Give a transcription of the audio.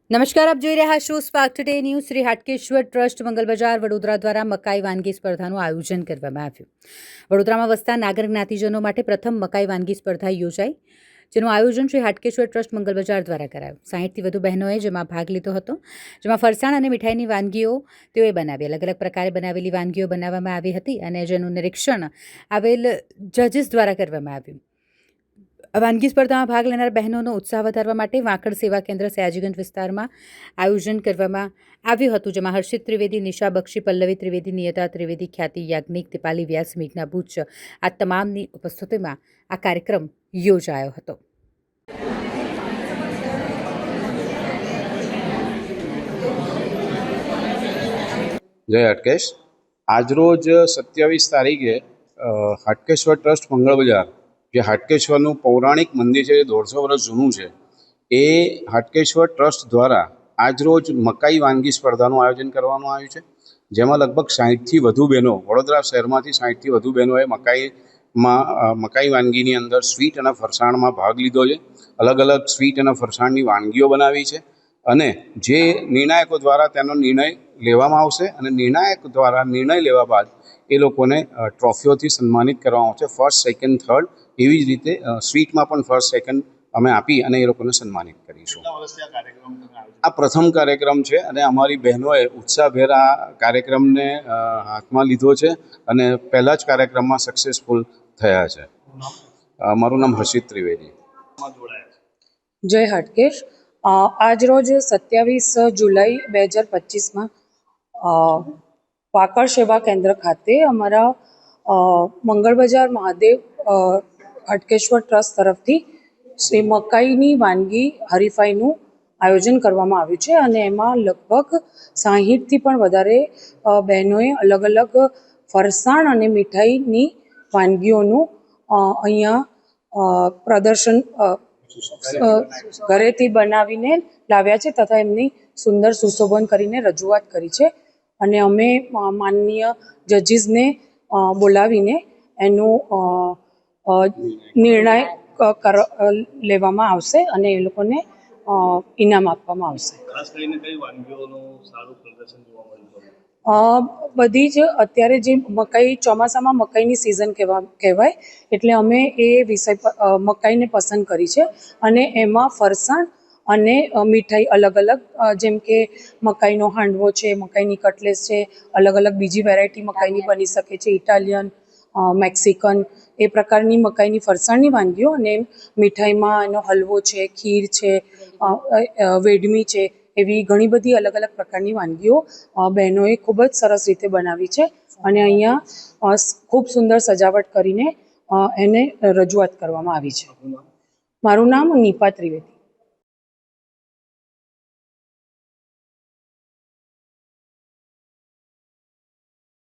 નમસ્કાર, આપ જોઈ રહ્યા છો Spark today news. Shri Hatkeshwar trust Mangal Bazaar Vadodara દ્વારા મકાઈ વાનગી સ્પર્ધાનું આયોજન કરવામાં આવ્યું. વડોદરામાં વસતા નાગર જ્ઞાતિજનો માટે પ્રથમ મકાઈ વાનગી સ્પર્ધા યોજાઈ, જેનું આયોજન શ્રી હાટકેશ્વર ટ્રસ્ટ મંગલ બજાર દ્વારા કરાયું. 60થી વધુ બહેનોએ જેમાં ભાગ લીધો હતો, જેમાં ફરસાણ અને મીઠાઈની વાનગીઓ તેઓએ બનાવી. અલગ અલગ પ્રકારે બનાવેલી વાનગીઓ બનાવવામાં આવી હતી અને જેનું નિરીક્ષણ આવેલ જજીસ દ્વારા કરવામાં આવ્યું. વાનગી સ્પર્ધામાં ભાગ લેનાર બહેનોનો ઉત્સાહ વધારવા માટે વાંકડ સેવા કેન્દ્ર સયાજીગંજ વિસ્તારમાં આયોજન કરવામાં આવ્યું હતું, જેમાં હર્ષિત ત્રિવેદી, નિશા બક્ષી, પલ્લવી ત્રિવેદી, નિયતા ત્રિવેદી, ખ્યાતિ યાજ્ઞિક, દીપાલી વ્યાસ, મેઘના બુચ આ તમામની ઉપસ્થિતિમાં આ કાર્યક્રમ યોજાયો હતો. જય હાટકેશ. આજરોજ 27 તારીખે હાટકેશ્વર ટ્રસ્ટ મંગળ બજાર, જે હાટકેશ્વરનું પૌરાણિક મંદિર છે, જે 150 વર્ષ જૂનું છે, એ હાટકેશ્વર ટ્રસ્ટ દ્વારા આજરોજ મકાઈ વાનગી સ્પર્ધાનું આયોજન કરવામાં આવ્યું છે, જેમાં લગભગ 60થી વધુ બહેનો, વડોદરા શહેરમાંથી 60થી વધુ બહેનોએ મકાઈ વાનગીની અંદર સ્વીટ અને ફરસાણમાં ભાગ લીધો છે. અલગ અલગ સ્વીટ અને ફરસાણની વાનગીઓ બનાવી છે અને જે નિર્ણાયકો દ્વારા તેનો નિર્ણય લેવામાં આવશે અને નિર્ણાયક દ્વારા નિર્ણય લેવા બાદ એ લોકોને ટ્રોફીઓથી સન્માનિત કરવામાં આવશે. ફર્સ્ટ, સેકન્ડ, થર્ડ, એવી જ રીતે સ્વીટમાં પણ ફર્સ્ટ, સેકન્ડ અમે આપી અને એ લોકોને સન્માનિત કરીશું. આ પ્રથમ કાર્યક્રમ છે અને અમારી બહેનોએ ઉત્સાહભેર આ કાર્યક્રમને હાથમાં લીધો છે અને પહેલા જ કાર્યક્રમમાં સક્સેસફુલ થયા છે. મારું નામ હર્ષિત ત્રિવેદી. જય હાટકેશ. આજરોજ 27 જુલાઈ 2025માં વાંકડ સેવા કેન્દ્ર ખાતે અમારા મંગળ બજાર મહાદેવ હાટકેશ્વર ટ્રસ્ટ તરફથી શ્રી મકાઈની વાનગી હરીફાઈનું આયોજન કરવામાં આવ્યું છે અને એમાં લગભગ 60થી પણ વધારે બહેનોએ અલગ અલગ ફરસાણ અને મીઠાઈની વાનગીઓનું અહીંયા પ્રદર્શન ઘરેથી બનાવીને લાવ્યા છે તથા એમની સુંદર સુશોભન કરીને રજૂઆત કરી છે અને અમે માનનીય જજીસને બોલાવીને એનું નિર્ણય લેવામાં આવશે અને એ લોકોને ઇનામ આપવામાં આવશે. ખાસ કરીને કઈ વાનગીઓનું સારું પ્રદર્શન જોવા મળ્યું? બધી જ અત્યારે જે ચોમાસામાં મકાઈની સિઝન કહેવાય એટલે અમે એ વિષય પર મકાઈને પસંદ કરી છે અને એમાં ફરસાણ અને મીઠાઈ અલગ અલગ, જેમ કે મકાઈનો હાંડવો છે, મકાઈની કટલેસ છે, અલગ અલગ બીજી વેરાયટી મકાઈની બની શકે છે, ઇટાલિયન, મેક્સિકન, એ પ્રકારની મકાઈની ફરસાણની વાનગીઓ અને મીઠાઈમાં એનો હલવો છે, ખીર છે, વેડમી છે, એવી ઘણી બધી અલગ અલગ પ્રકારની વાનગીઓ બહેનોએ ખૂબ જ સરસ રીતે બનાવી છે અને અહીંયા ખૂબ સુંદર સજાવટ કરીને એને રજૂઆત કરવામાં આવી છે. મારું નામ નિપા ત્રિવેદી.